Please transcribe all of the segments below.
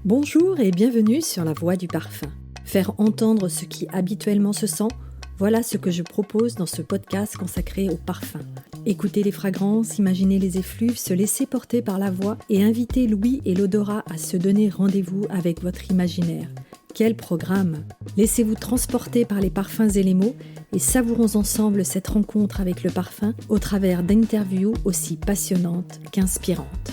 Bonjour et bienvenue sur La Voix du Parfum. Faire entendre ce qui habituellement se sent, voilà ce que je propose dans ce podcast consacré au parfum. Écouter les fragrances, imaginer les effluves, se laisser porter par la voix et inviter l'ouïe et l'odorat à se donner rendez-vous avec votre imaginaire. Quel programme! Laissez-vous transporter par les parfums et les mots et savourons ensemble cette rencontre avec le parfum au travers d'interviews aussi passionnantes qu'inspirantes.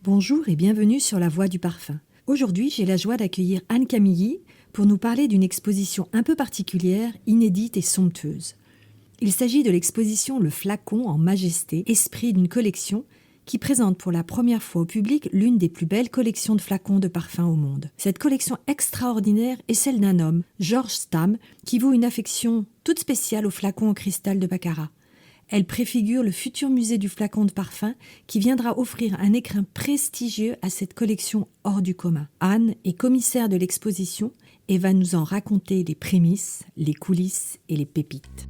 Bonjour et bienvenue sur La Voix du Parfum. Aujourd'hui, j'ai la joie d'accueillir Anne Camilly pour nous parler d'une exposition un peu particulière, inédite et somptueuse. Il s'agit de l'exposition Le Flacon en Majesté, esprit d'une collection qui présente pour la première fois au public l'une des plus belles collections de flacons de parfum au monde. Cette collection extraordinaire est celle d'un homme, Georges Stamm, qui voue une affection toute spéciale au flacon en cristal de Baccarat. Elle préfigure le futur musée du flacon de parfum qui viendra offrir un écrin prestigieux à cette collection hors du commun. Anne est commissaire de l'exposition et va nous en raconter les prémices, les coulisses et les pépites.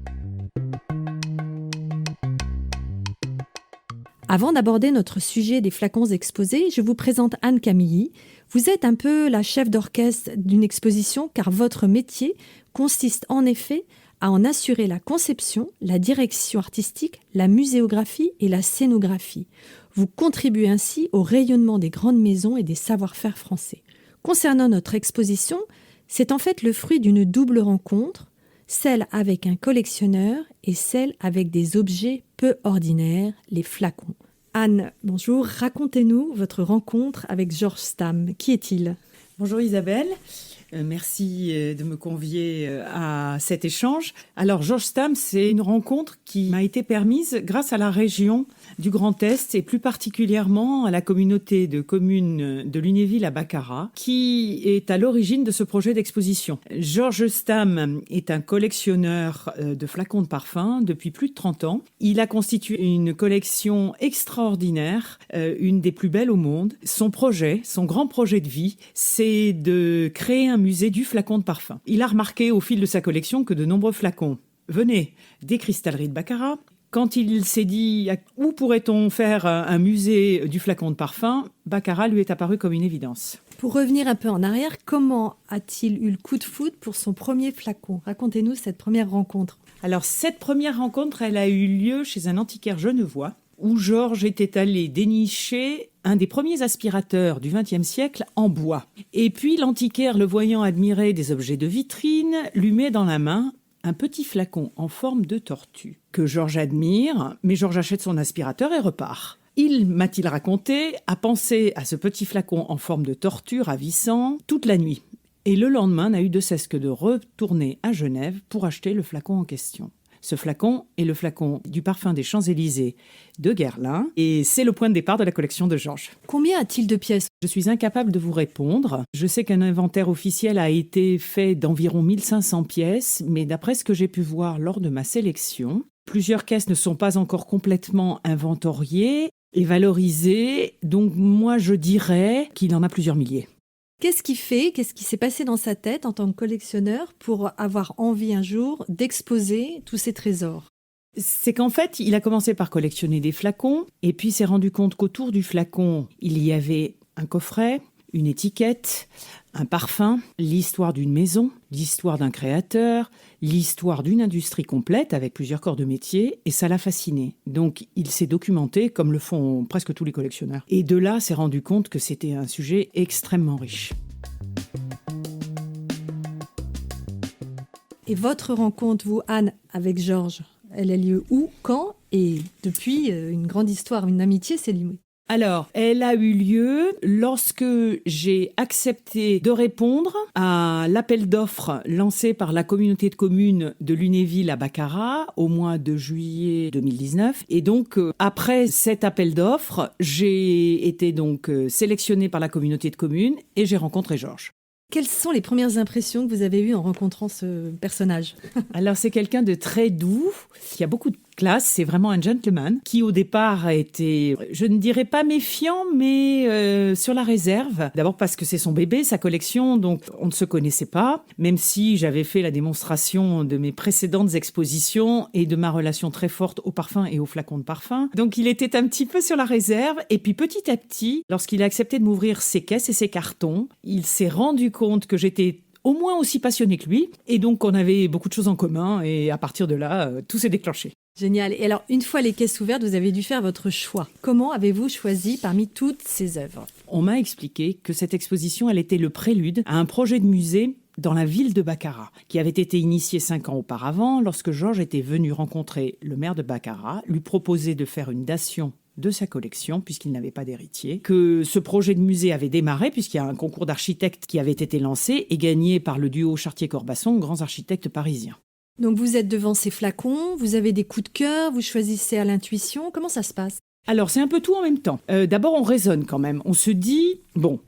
Avant d'aborder notre sujet des flacons exposés, je vous présente Anne Camilly. Vous êtes un peu la chef d'orchestre d'une exposition car votre métier consiste en effet à en assurer la conception, la direction artistique, la muséographie et la scénographie. Vous contribuez ainsi au rayonnement des grandes maisons et des savoir-faire français. Concernant notre exposition, c'est en fait le fruit d'une double rencontre, celle avec un collectionneur et celle avec des objets peu ordinaires, les flacons. Anne, bonjour, racontez-nous votre rencontre avec Georges Stamm. Qui est-il ? Bonjour Isabelle. Merci de me convier à cet échange. Alors, Georges Stamm, c'est une rencontre qui m'a été permise grâce à la région du Grand Est et plus particulièrement à la communauté de communes de Lunéville à Baccarat qui est à l'origine de ce projet d'exposition. Georges Stamm est un collectionneur de flacons de parfum depuis plus de 30 ans. Il a constitué une collection extraordinaire, une des plus belles au monde. Son grand projet de vie, c'est de créer un musée du flacon de parfum. Il a remarqué au fil de sa collection que de nombreux flacons venaient des cristalleries de Baccarat. Quand il s'est dit où pourrait-on faire un musée du flacon de parfum, Baccarat lui est apparu comme une évidence. Pour revenir un peu en arrière, comment a-t-il eu le coup de foudre pour son premier flacon ? Racontez-nous cette première rencontre. Alors cette première rencontre, elle a eu lieu chez un antiquaire genevois où Georges était allé dénicher un des premiers aspirateurs du XXe siècle en bois. Et puis l'antiquaire, le voyant admirer des objets de vitrine, lui met dans la main un petit flacon en forme de tortue que Georges admire, mais Georges achète son aspirateur et repart. Il, m'a-t-il raconté, a pensé à ce petit flacon en forme de tortue ravissant toute la nuit. Et le lendemain n'a eu de cesse que de retourner à Genève pour acheter le flacon en question. Ce flacon est le flacon du parfum des Champs-Élysées de Guerlain et c'est le point de départ de la collection de Georges. Combien a-t-il de pièces ? Je suis incapable de vous répondre. Je sais qu'un inventaire officiel a été fait d'environ 1500 pièces, mais d'après ce que j'ai pu voir lors de ma sélection, plusieurs caisses ne sont pas encore complètement inventoriées et valorisées, donc moi je dirais qu'il en a plusieurs milliers. Qu'est-ce qui s'est passé dans sa tête en tant que collectionneur pour avoir envie un jour d'exposer tous ces trésors ? C'est qu'en fait, il a commencé par collectionner des flacons et puis s'est rendu compte qu'autour du flacon, il y avait un coffret, une étiquette, un parfum, l'histoire d'une maison, l'histoire d'un créateur, l'histoire d'une industrie complète avec plusieurs corps de métier et ça l'a fasciné. Donc il s'est documenté comme le font presque tous les collectionneurs. Et de là, s'est rendu compte que c'était un sujet extrêmement riche. Et votre rencontre, vous, Anne, avec Georges, elle a lieu où, quand ? Et depuis, une grande histoire, une amitié s'est liée. Alors, elle a eu lieu lorsque j'ai accepté de répondre à l'appel d'offres lancé par la communauté de communes de Lunéville à Baccarat au mois de juillet 2019. Et donc, après cet appel d'offres, j'ai été donc sélectionnée par la communauté de communes et j'ai rencontré Georges. Quelles sont les premières impressions que vous avez eues en rencontrant ce personnage ? Alors, c'est quelqu'un de très doux, qui a beaucoup de classe, c'est vraiment un gentleman qui au départ a été, je ne dirais pas méfiant, mais sur la réserve. D'abord parce que c'est son bébé, sa collection, donc on ne se connaissait pas, même si j'avais fait la démonstration de mes précédentes expositions et de ma relation très forte aux parfums et aux flacons de parfum. Donc il était un petit peu sur la réserve, et puis petit à petit, lorsqu'il a accepté de m'ouvrir ses caisses et ses cartons, il s'est rendu compte que j'étais au moins aussi passionné que lui, et donc on avait beaucoup de choses en commun, et à partir de là, tout s'est déclenché. Génial. Et alors, une fois les caisses ouvertes, vous avez dû faire votre choix. Comment avez-vous choisi parmi toutes ces œuvres ? On m'a expliqué que cette exposition, elle était le prélude à un projet de musée dans la ville de Baccarat, qui avait été initié 5 ans auparavant, lorsque Georges était venu rencontrer le maire de Baccarat, lui proposer de faire une dation de sa collection, puisqu'il n'avait pas d'héritier, que ce projet de musée avait démarré, puisqu'il y a un concours d'architectes qui avait été lancé et gagné par le duo Chartier-Corbasson, grands architectes parisiens. Donc vous êtes devant ces flacons, vous avez des coups de cœur, vous choisissez à l'intuition. Comment ça se passe ? Alors, c'est un peu tout en même temps. D'abord, on raisonne quand même. On se dit, bon,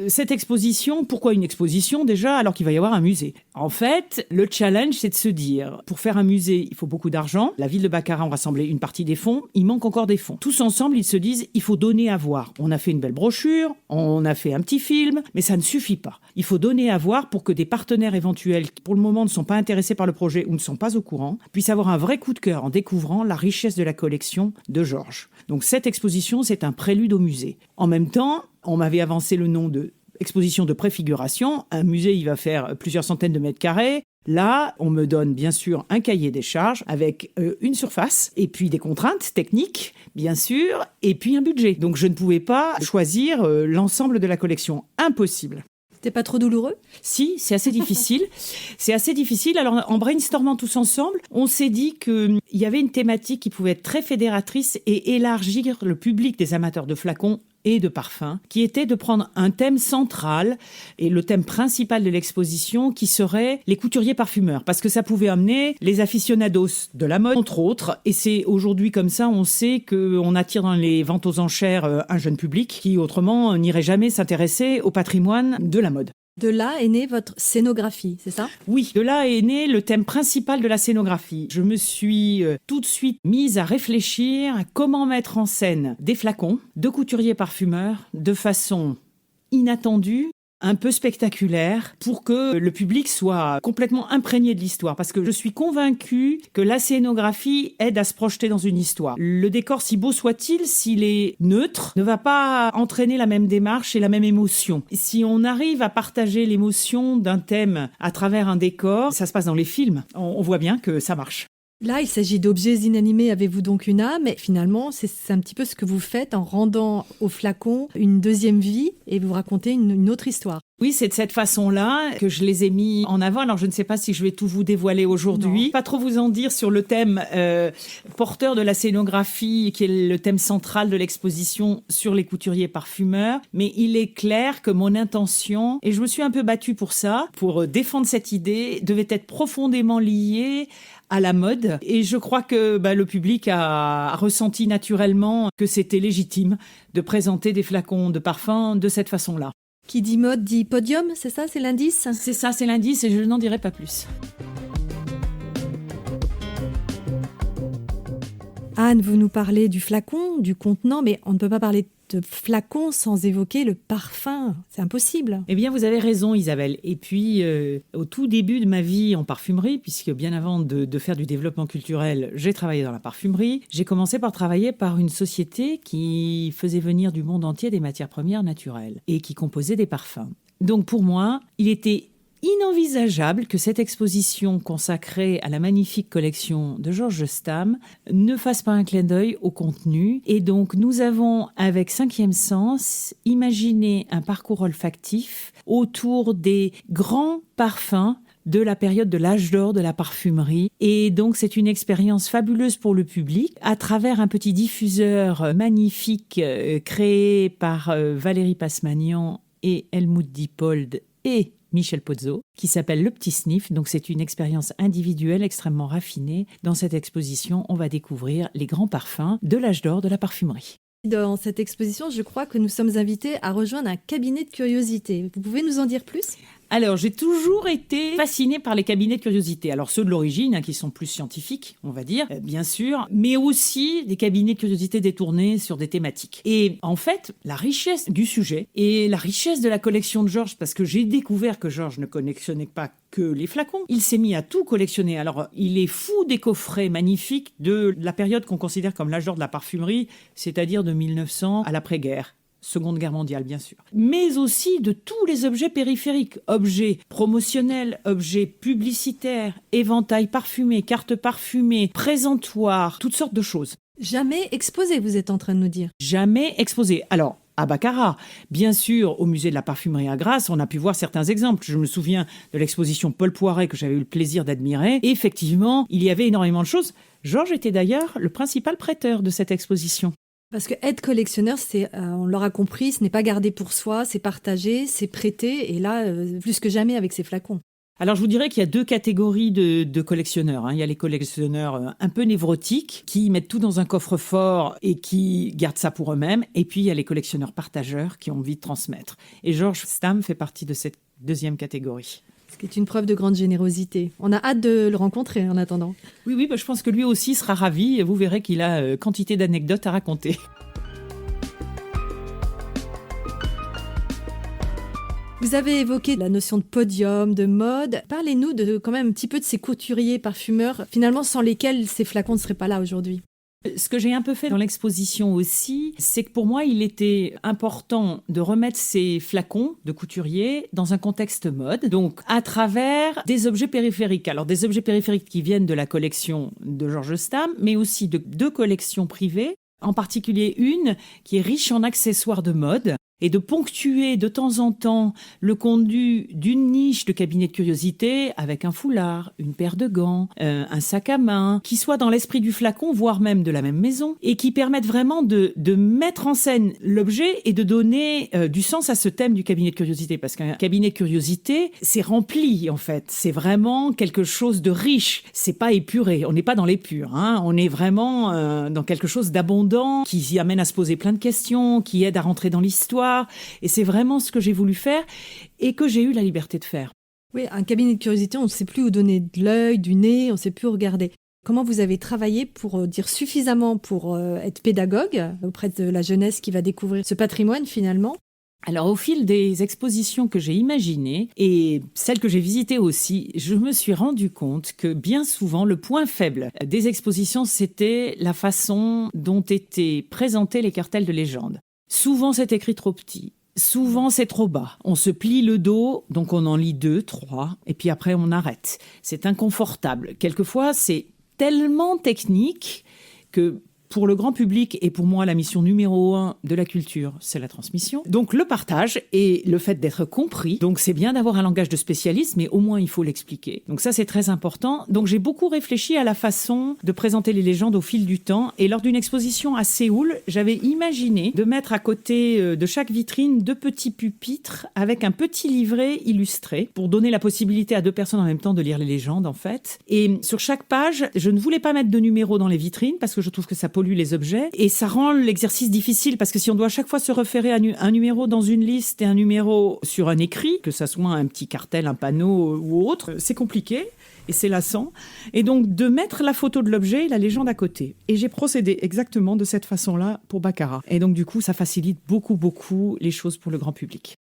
cette exposition, pourquoi une exposition déjà alors qu'il va y avoir un musée ? En fait, le challenge, c'est de se dire, pour faire un musée, il faut beaucoup d'argent. La ville de Baccarat a rassemblé une partie des fonds. Il manque encore des fonds. Tous ensemble, ils se disent, il faut donner à voir. On a fait une belle brochure, on a fait un petit film, mais ça ne suffit pas. Il faut donner à voir pour que des partenaires éventuels, qui pour le moment ne sont pas intéressés par le projet ou ne sont pas au courant, puissent avoir un vrai coup de cœur en découvrant la richesse de la collection de Georges. Donc cette exposition, c'est un prélude au musée. En même temps, on m'avait avancé le nom de exposition de préfiguration. Un musée, il va faire plusieurs centaines de mètres carrés. Là, on me donne bien sûr un cahier des charges avec une surface et puis des contraintes techniques, bien sûr, et puis un budget. Donc je ne pouvais pas choisir l'ensemble de la collection. Impossible. C'était pas trop douloureux ? Si, c'est assez difficile. C'est assez difficile. Alors, en brainstormant tous ensemble, on s'est dit qu'il y avait une thématique qui pouvait être très fédératrice et élargir le public des amateurs de flacons et de parfums, qui était de prendre un thème central et le thème principal de l'exposition qui serait les couturiers parfumeurs, parce que ça pouvait amener les aficionados de la mode, entre autres, et c'est aujourd'hui comme ça, on sait qu'on attire dans les ventes aux enchères un jeune public qui autrement n'irait jamais s'intéresser au patrimoine de la mode. De là est née votre scénographie, c'est ça ? Oui, de là est né le thème principal de la scénographie. Je me suis tout de suite mise à réfléchir à comment mettre en scène des flacons de couturiers parfumeurs de façon inattendue, un peu spectaculaire, pour que le public soit complètement imprégné de l'histoire. Parce que je suis convaincue que la scénographie aide à se projeter dans une histoire. Le décor, si beau soit-il, s'il est neutre, ne va pas entraîner la même démarche et la même émotion. Si on arrive à partager l'émotion d'un thème à travers un décor, ça se passe dans les films, on voit bien que ça marche. Là, il s'agit d'objets inanimés. Avez-vous donc une âme ? Et finalement, c'est un petit peu ce que vous faites en rendant au flacon une deuxième vie et vous racontez une autre histoire. Oui, c'est de cette façon-là que je les ai mis en avant. Alors, je ne sais pas si je vais tout vous dévoiler aujourd'hui. Non. Pas trop vous en dire sur le thème porteur de la scénographie, qui est le thème central de l'exposition sur les couturiers parfumeurs. Mais il est clair que mon intention, et je me suis un peu battue pour ça, pour défendre cette idée, devait être profondément liée à la mode. Et je crois que le public a ressenti naturellement que c'était légitime de présenter des flacons de parfum de cette façon-là. Qui dit mode dit podium, c'est ça, c'est l'indice ? C'est ça, c'est l'indice et je n'en dirai pas plus. Anne, vous nous parlez du flacon, du contenant, mais on ne peut pas parler de flacon sans évoquer le parfum. C'est impossible. Eh bien, vous avez raison, Isabelle. Et puis, au tout début de ma vie en parfumerie, puisque bien avant de faire du développement culturel, j'ai travaillé dans la parfumerie, j'ai commencé par travailler par une société qui faisait venir du monde entier des matières premières naturelles et qui composait des parfums. Donc, pour moi, il était inenvisageable que cette exposition consacrée à la magnifique collection de Georges Stam ne fasse pas un clin d'œil au contenu. Et donc, nous avons, avec Cinquième Sens, imaginé un parcours olfactif autour des grands parfums de la période de l'âge d'or de la parfumerie. Et donc, c'est une expérience fabuleuse pour le public à travers un petit diffuseur magnifique créé par Valérie Passmanian et Helmut Diepold et Michel Pozzo, qui s'appelle Le Petit Sniff. Donc, c'est une expérience individuelle extrêmement raffinée. Dans cette exposition, on va découvrir les grands parfums de l'âge d'or de la parfumerie. Dans cette exposition, je crois que nous sommes invités à rejoindre un cabinet de curiosité. Vous pouvez nous en dire plus ? Alors, j'ai toujours été fascinée par les cabinets de curiosité. Alors, ceux de l'origine, qui sont plus scientifiques, on va dire, bien sûr, mais aussi des cabinets de curiosité détournés sur des thématiques. Et en fait, la richesse du sujet et la richesse de la collection de Georges, parce que j'ai découvert que Georges ne collectionnait pas que les flacons. Il s'est mis à tout collectionner. Alors, il est fou des coffrets magnifiques de la période qu'on considère comme l'âge d'or de la parfumerie, c'est-à-dire de 1900 à l'après-guerre. Seconde Guerre mondiale, bien sûr. Mais aussi de tous les objets périphériques. Objets promotionnels, objets publicitaires, éventails parfumés, cartes parfumées, présentoirs, toutes sortes de choses. Jamais exposé, vous êtes en train de nous dire. Jamais exposé. Alors, à Baccarat, bien sûr, au musée de la parfumerie à Grasse, on a pu voir certains exemples. Je me souviens de l'exposition Paul Poiret que j'avais eu le plaisir d'admirer. Et effectivement, il y avait énormément de choses. Georges était d'ailleurs le principal prêteur de cette exposition. Parce que être collectionneur, on l'aura compris, ce n'est pas gardé pour soi, c'est partagé, c'est prêté, et là, plus que jamais avec ces flacons. Alors, je vous dirais qu'il y a 2 catégories de collectionneurs. Il y a les collectionneurs un peu névrotiques, qui mettent tout dans un coffre-fort et qui gardent ça pour eux-mêmes. Et puis, il y a les collectionneurs partageurs qui ont envie de transmettre. Et Georges Stamm fait partie de cette 2e catégorie. Ce qui est une preuve de grande générosité. On a hâte de le rencontrer en attendant. Oui, je pense que lui aussi sera ravi. Et vous verrez qu'il a quantité d'anecdotes à raconter. Vous avez évoqué la notion de podium, de mode. Parlez-nous quand même un petit peu de ces couturiers parfumeurs, finalement sans lesquels ces flacons ne seraient pas là aujourd'hui. Ce que j'ai un peu fait dans l'exposition aussi, c'est que pour moi, il était important de remettre ces flacons de couturier dans un contexte mode, donc à travers des objets périphériques. Alors des objets périphériques qui viennent de la collection de Georges Stamm, mais aussi de 2 collections privées, en particulier une qui est riche en accessoires de mode, et de ponctuer de temps en temps le contenu d'une niche de cabinet de curiosité avec un foulard, une paire de gants, un sac à main, qui soit dans l'esprit du flacon, voire même de la même maison, et qui permettent vraiment de mettre en scène l'objet et de donner du sens à ce thème du cabinet de curiosité. Parce qu'un cabinet de curiosité, c'est rempli en fait. C'est vraiment quelque chose de riche. C'est pas épuré. On n'est pas dans l'épure. On est vraiment dans quelque chose d'abondant qui y amène à se poser plein de questions, qui aide à rentrer dans l'histoire. Et c'est vraiment ce que j'ai voulu faire et que j'ai eu la liberté de faire. Oui, un cabinet de curiosité, on ne sait plus où donner de l'œil, du nez, on ne sait plus où regarder. Comment vous avez travaillé pour dire suffisamment pour être pédagogue auprès de la jeunesse qui va découvrir ce patrimoine finalement ? Alors au fil des expositions que j'ai imaginées et celles que j'ai visitées aussi, je me suis rendu compte que bien souvent le point faible des expositions, c'était la façon dont étaient présentés les cartels de légende. Souvent, c'est écrit trop petit. Souvent, c'est trop bas. On se plie le dos, donc on en lit 2, 3, et puis après, on arrête. C'est inconfortable. Quelquefois, c'est tellement technique que pour le grand public et pour moi, la mission numéro 1 de la culture, c'est la transmission. Donc le partage et le fait d'être compris. Donc c'est bien d'avoir un langage de spécialiste, mais au moins il faut l'expliquer. Donc ça, c'est très important. Donc j'ai beaucoup réfléchi à la façon de présenter les légendes au fil du temps. Et lors d'une exposition à Séoul, j'avais imaginé de mettre à côté de chaque vitrine 2 petits pupitres avec un petit livret illustré pour donner la possibilité à 2 personnes en même temps de lire les légendes, en fait. Et sur chaque page, je ne voulais pas mettre de numéros dans les vitrines parce que je trouve que ça pollue les objets et ça rend l'exercice difficile parce que si on doit à chaque fois se référer à un numéro dans une liste et un numéro sur un écrit, que ça soit un petit cartel, un panneau ou autre, c'est compliqué et c'est lassant. Et donc de mettre la photo de l'objet et la légende à côté. Et j'ai procédé exactement de cette façon-là pour Baccarat. Et donc du coup, ça facilite beaucoup les choses pour le grand public.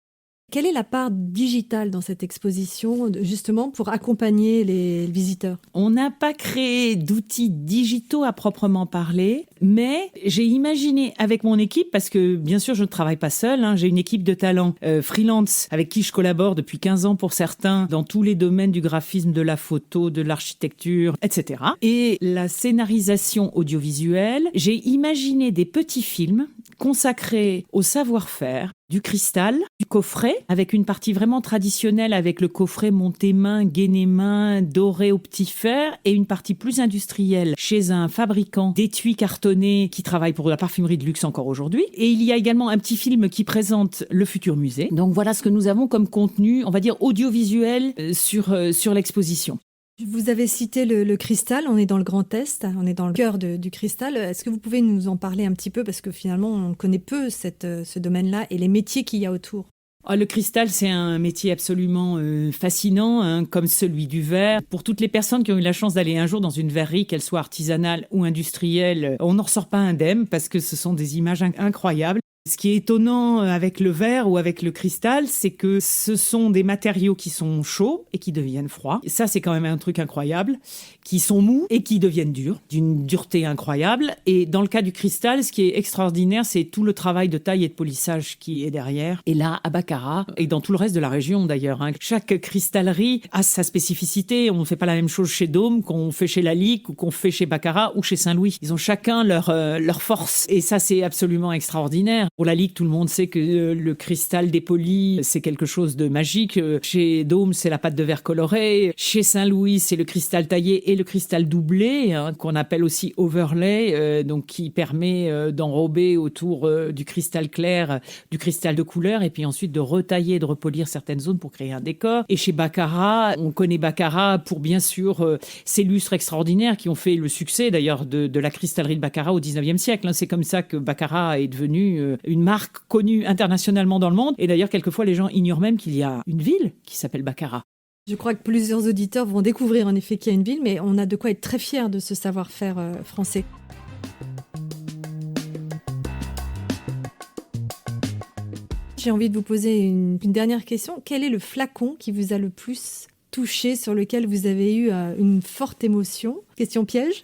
Quelle est la part digitale dans cette exposition, justement, pour accompagner les visiteurs ? On n'a pas créé d'outils digitaux à proprement parler, mais j'ai imaginé avec mon équipe, parce que bien sûr, je ne travaille pas seule, j'ai une équipe de talents freelance avec qui je collabore depuis 15 ans pour certains, dans tous les domaines du graphisme, de la photo, de l'architecture, etc. Et la scénarisation audiovisuelle, j'ai imaginé des petits films consacrés au savoir-faire, du cristal, du coffret, avec une partie vraiment traditionnelle avec le coffret monté-main, gainé-main, doré au petit fer, et une partie plus industrielle chez un fabricant d'étuis cartonnés qui travaille pour la parfumerie de luxe encore aujourd'hui. Et il y a également un petit film qui présente le futur musée. Donc voilà ce que nous avons comme contenu, on va dire audiovisuel sur l'exposition. Vous avez cité le cristal, on est dans le Grand Est, on est dans le cœur du cristal. Est-ce que vous pouvez nous en parler un petit peu parce que finalement on connaît peu ce domaine-là et les métiers qu'il y a autour ? Le cristal, c'est un métier absolument fascinant, hein, comme celui du verre. Pour toutes les personnes qui ont eu la chance d'aller un jour dans une verrerie, qu'elle soit artisanale ou industrielle, on n'en ressort pas indemne parce que ce sont des images incroyables. Ce qui est étonnant avec le verre ou avec le cristal, c'est que ce sont des matériaux qui sont chauds et qui deviennent froids. Et ça, c'est quand même un truc incroyable, qui sont mous et qui deviennent durs, d'une dureté incroyable. Et dans le cas du cristal, ce qui est extraordinaire, c'est tout le travail de taille et de polissage qui est derrière. Et là, à Baccarat, et dans tout le reste de la région d'ailleurs, hein, chaque cristallerie a sa spécificité. On ne fait pas la même chose chez Dôme qu'on fait chez Lalique ou qu'on fait chez Baccarat ou chez Saint-Louis. Ils ont chacun leur force. Et ça, c'est absolument extraordinaire. Pour Lalique, tout le monde sait que le cristal dépoli, c'est quelque chose de magique. Chez Dôme, c'est la pâte de verre colorée. Chez Saint-Louis, c'est le cristal taillé et le cristal doublé, hein, qu'on appelle aussi overlay, donc qui permet d'enrober autour du cristal clair, du cristal de couleur, et puis ensuite de retailler et de repolir certaines zones pour créer un décor. Et chez Baccarat, on connaît Baccarat pour bien sûr ces lustres extraordinaires qui ont fait le succès d'ailleurs de la cristallerie de Baccarat au 19e siècle. Hein. C'est comme ça que Baccarat est devenu une marque connue internationalement dans le monde. Et d'ailleurs, quelquefois, les gens ignorent même qu'il y a une ville qui s'appelle Baccarat. Je crois que plusieurs auditeurs vont découvrir en effet qu'il y a une ville, mais on a de quoi être très fiers de ce savoir-faire français. J'ai envie de vous poser une dernière question. Quel est le flacon qui vous a le plus touché, sur lequel vous avez eu une forte émotion? Question piège.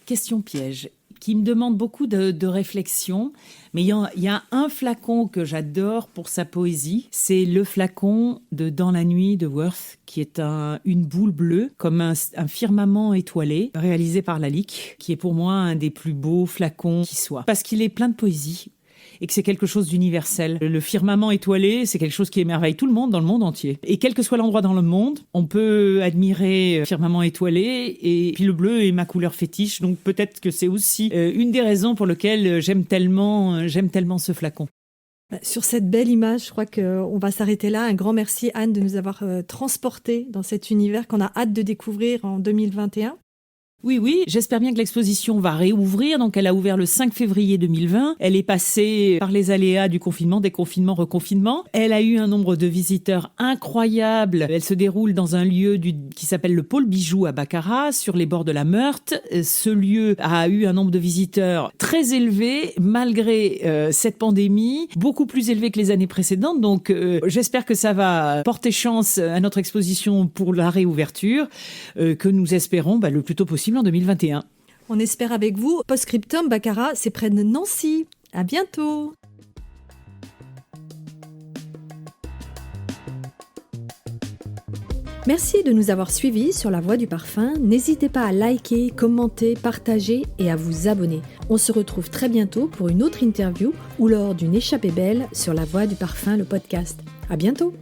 Question piège, qui me demande beaucoup de réflexion. Mais il y a un flacon que j'adore pour sa poésie. C'est le flacon de Dans la nuit de Worth, qui est une boule bleue, comme un firmament étoilé, réalisé par Lalique, qui est pour moi un des plus beaux flacons qui soit. Parce qu'il est plein de poésie et que c'est quelque chose d'universel. Le firmament étoilé, c'est quelque chose qui émerveille tout le monde dans le monde entier. Et quel que soit l'endroit dans le monde, on peut admirer le firmament étoilé, et puis le bleu est ma couleur fétiche, donc peut-être que c'est aussi une des raisons pour lesquelles j'aime tellement ce flacon. Sur cette belle image, je crois qu'on va s'arrêter là. Un grand merci, Anne, de nous avoir transportés dans cet univers qu'on a hâte de découvrir en 2021. Oui, j'espère bien que l'exposition va réouvrir. Donc, elle a ouvert le 5 février 2020. Elle est passée par les aléas du confinement, déconfinement, reconfinement. Elle a eu un nombre de visiteurs incroyable. Elle se déroule dans un lieu qui s'appelle le Pôle Bijoux à Baccarat, sur les bords de la Meurthe. Ce lieu a eu un nombre de visiteurs très élevé, malgré cette pandémie, beaucoup plus élevé que les années précédentes. Donc, j'espère que ça va porter chance à notre exposition pour la réouverture, que nous espérons le plus tôt possible en 2021. On espère avec vous. Post-scriptum, Baccarat, c'est près de Nancy. À bientôt. Merci de nous avoir suivis sur La Voie du Parfum. N'hésitez pas à liker, commenter, partager et à vous abonner. On se retrouve très bientôt pour une autre interview ou lors d'une échappée belle sur La Voie du Parfum, le podcast. À bientôt.